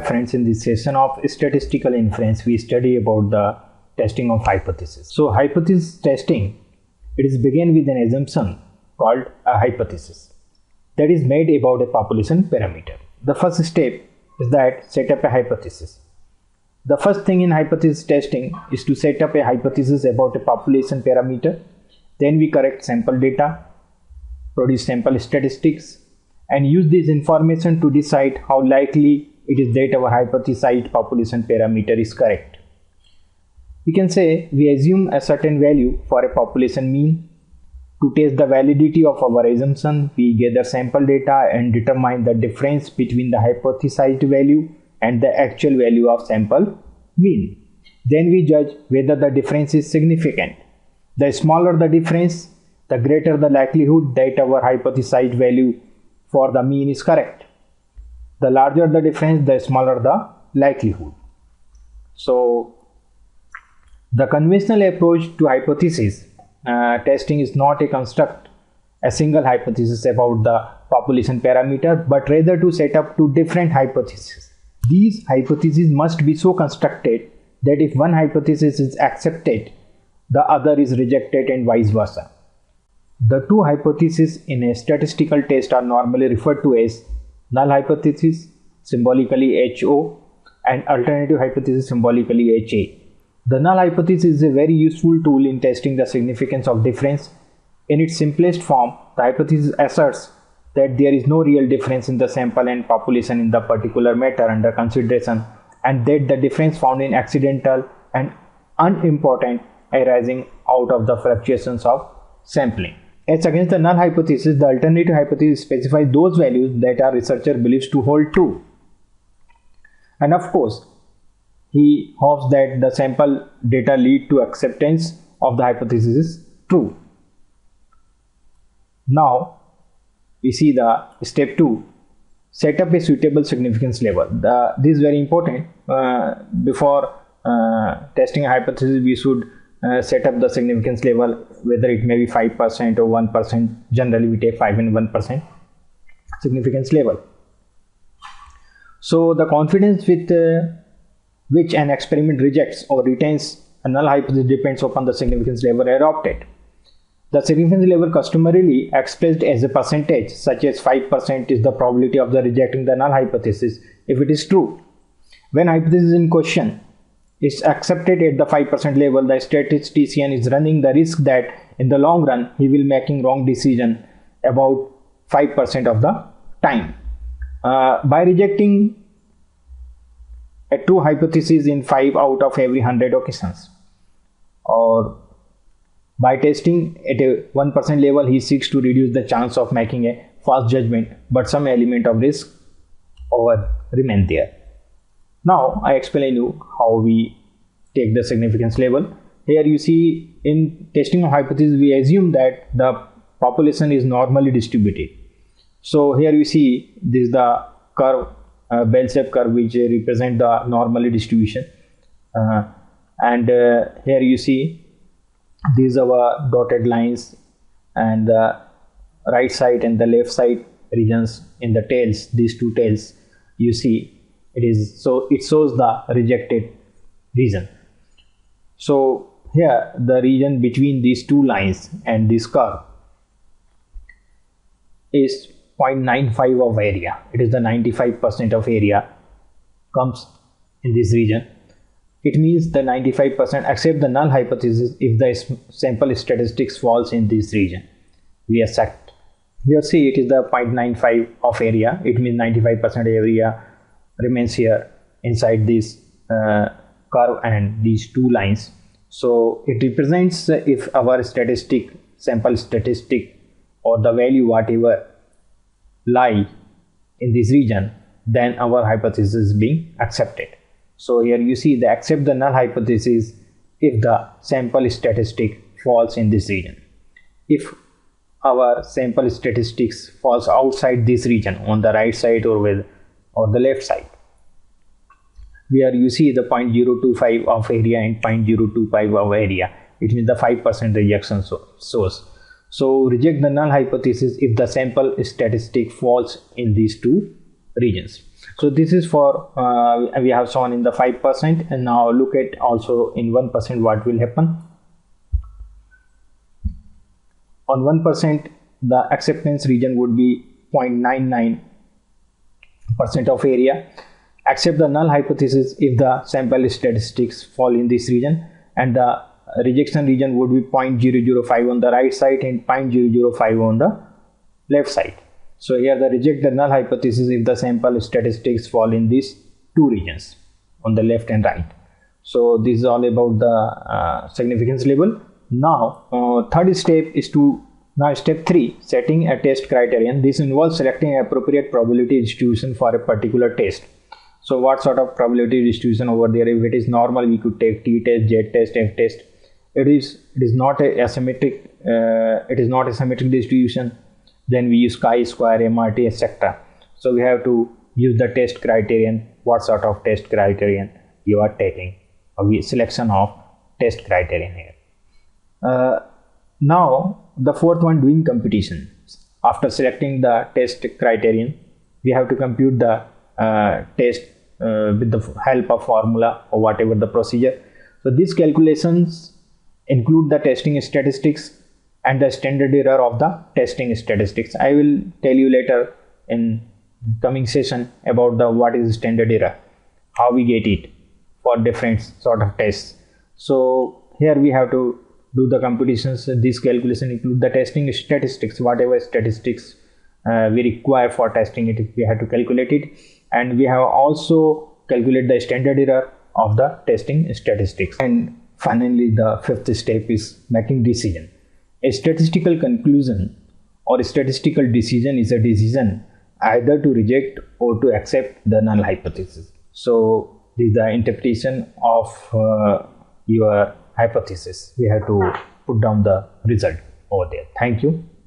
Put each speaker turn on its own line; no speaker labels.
friends, in this session of statistical inference, we study about the testing of hypothesis. So hypothesis testing, it is begin with an assumption called a hypothesis that is made about a population parameter. The first step is that set up a hypothesis. The first thing in hypothesis testing is to set up a hypothesis about a population parameter. Then we correct sample data, produce sample statistics, and use this information to decide how likely it is that our hypothesized population parameter is correct. We can say we assume a certain value for a population mean. To test the validity of our assumption, we gather sample data and determine the difference between the hypothesized value and the actual value of sample mean. Then we judge whether the difference is significant. The smaller the difference, the greater the likelihood that our hypothesized value for the mean is correct. The larger the difference, the smaller the likelihood. So the conventional approach to hypothesis testing is not to construct a single hypothesis about the population parameter, but rather to set up two different hypotheses. These hypotheses must be so constructed that if one hypothesis is accepted, the other is rejected and vice versa. The two hypotheses in a statistical test are normally referred to as null hypothesis, symbolically HO, and alternative hypothesis, symbolically HA. The null hypothesis is a very useful tool in testing the significance of difference. In its simplest form, the hypothesis asserts that there is no real difference in the sample and population in the particular matter under consideration, and that the difference found in accidental and unimportant arising out of the fluctuations of sampling. As against the null hypothesis, the alternative hypothesis specifies those values that our researcher believes to hold true. And of course, he hopes that the sample data lead to acceptance of the hypothesis is true. Now, we see the step 2, set up a suitable significance level. This is very important. Before testing a hypothesis, we should set up the significance level, whether it may be 5% or 1%. Generally, we take 5 and 1% significance level. So, the confidence with which an experiment rejects or retains a null hypothesis depends upon the significance level adopted. The significance level customarily expressed as a percentage, such as 5%, is the probability of the rejecting the null hypothesis if it is true. When hypothesis in question is accepted at the 5% level, the statistician is running the risk that in the long run he will making wrong decision about 5% of the time. By rejecting a true hypothesis in 5 out of every 100 occasions, or by testing at a 1% level, he seeks to reduce the chance of making a false judgment, but some element of risk over remain there. Now I explain you how we take the significance level. Here you see, in testing of hypothesis, we assume that the population is normally distributed. So here you see this is the curve, bell-shaped curve, which represent the normally distribution, and here you see these are our dotted lines, and the right side and the left side regions in the tails, these two tails, you see it is, so it shows the rejected region. So here the region between these two lines and this curve is 0.95 of area. It is the 95% of area comes in this region. It means the 95% accept the null hypothesis if the sample statistics falls in this region. We accept. Here see it is the 0.95 of area. It means 95% area remains here inside this curve and these two lines. So it represents if our sample statistic or the value whatever lie in this region, then our hypothesis is being accepted. So here you see the accept the null hypothesis if the sample statistic falls in this region. If our sample statistics falls outside this region on the right side or the left side, where you see the 0.025 of area and 0.025 of area, it means the 5% rejection source. So reject the null hypothesis if the sample statistic falls in these two regions. So this is for we have shown in the 5%, and now look at also in 1% what will happen. On 1%, the acceptance region would be 0.99% of area. Accept the null hypothesis if the sample statistics fall in this region, and the rejection region would be 0.005 on the right side and 0.005 on the left side. So here the reject the null hypothesis if the sample statistics fall in these two regions on the left and right. So this is all about the significance level. Now third step is step 3, setting a test criterion. This involves selecting an appropriate probability distribution for a particular test. So what sort of probability distribution over there? If it is normal, we could take t test, z test, f test. It is not a asymmetric. It is not a symmetric distribution. Then we use chi-square, MRT, etc. So we have to use the test criterion. What sort of test criterion you are taking? A selection of test criterion here. Now the fourth one, doing computation. After selecting the test criterion, we have to compute the test with the help of formula or whatever the procedure. So these calculations include the testing statistics and the standard error of the testing statistics. I will tell you later in coming session about the what is standard error, how we get it for different sort of tests. So here we have to do the computations. This calculation include the testing statistics, whatever statistics we require for testing it, we have to calculate it, and we have also calculate the standard error of the testing statistics. And finally, the fifth step is making decision. A statistical conclusion or a statistical decision is a decision either to reject or to accept the null hypothesis. So this is the interpretation of your hypothesis. We have to put down the result over there. Thank you.